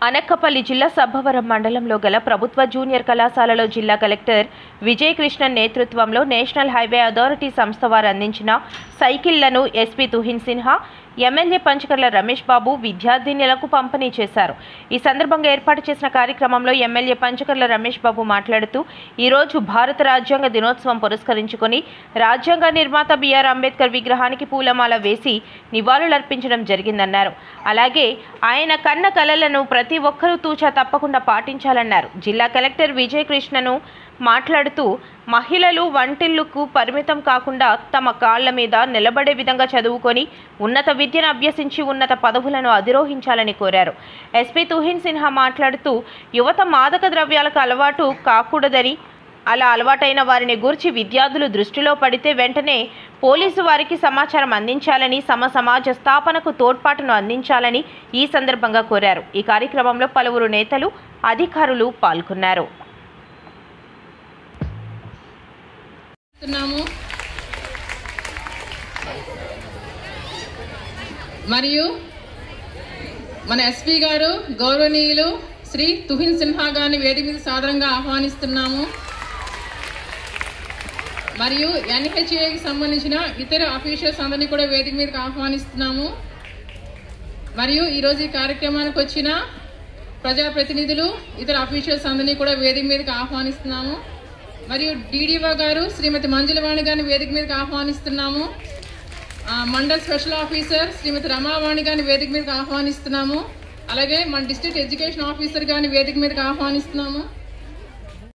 అనక్కపల్లి జిల్లా సబ్బవరం మండలంలో గల ప్రభుత్వ జూనియర్ కళాశాలలో జిల్లా కలెక్టర్ విజయ్ కృష్ణన్ నేతృత్వంలో నేషనల్ హైవే అథారిటీ సంస్థ వారు అందించిన సైకిళ్లను ఎస్పీ తుహిన్ సిన్హా, ఎమ్మెల్యే పంచకర్ల రమేష్ బాబు విద్యార్థినులకు పంపిణీ చేశారు. ఈ సందర్భంగా ఏర్పాటు చేసిన కార్యక్రమంలో ఎమ్మెల్యే పంచకర్ల రమేష్ బాబు మాట్లాడుతూ ఈరోజు భారత రాజ్యాంగ దినోత్సవం పురస్కరించుకొని రాజ్యాంగ నిర్మాత బిఆర్ అంబేద్కర్ విగ్రహానికి పూలమాల వేసి నివాళులర్పించడం జరిగిందన్నారు. అలాగే ఆయన కన్న కలలను ప్రతి ఒక్కరూ తూచా తప్పకుండా పాటించాలన్నారు. జిల్లా కలెక్టర్ విజయ్ కృష్ణను మాట్లాడుతూ మహిళలు వంటిల్లుకు పరిమితం కాకుండా తమ కాళ్ల మీద నిలబడే విధంగా చదువుకొని ఉన్నత విద్యను అభ్యసించి ఉన్నత పదవులను అధిరోహించాలని కోరారు. ఎస్పీ తుహిన్ సిన్హా మాట్లాడుతూ యువత మాదక ద్రవ్యాలకు అలవాటు కాకూడదని, అలా అలవాటైన వారిని గూర్చి విద్యార్థులు దృష్టిలో పడితే వెంటనే పోలీసు వారికి సమాచారం అందించాలని, సమాజ స్థాపనకు తోడ్పాటును అందించాలని ఈ సందర్భంగా కోరారు. ఈ కార్యక్రమంలో పలువురు నేతలు, అధికారులు పాల్గొన్నారు. మరియు మన ఎస్పీ గారు గౌరవనీయులు శ్రీ తుహిన్ సిన్హా గారిని వేదిక మీద సాదరంగా ఆహ్వానిస్తున్నాము. మరియు ఎన్హెచ్ఏకి సంబంధించిన ఇతర అఫీషియల్స్ అందరినీ కూడా వేదిక మీదకి ఆహ్వానిస్తున్నాము. మరియు ఈరోజు ఈ కార్యక్రమానికి వచ్చిన ప్రజాప్రతినిధులు, ఇతర అఫీషియల్స్ అందరినీ కూడా వేదిక మీదకి ఆహ్వానిస్తున్నాము. మరియు డీడీఓ గారు శ్రీమతి మంజులవాణి గారిని వేదిక మీదకి ఆహ్వానిస్తున్నాము. మండల్ స్పెషల్ ఆఫీసర్ శ్రీమతి రమావాణి గారిని వేదిక మీదకి ఆహ్వానిస్తున్నాము. అలాగే మన డిస్ట్రిక్ట్ ఎడ్యుకేషన్ ఆఫీసర్ గారిని వేదిక మీదకి ఆహ్వానిస్తున్నాము.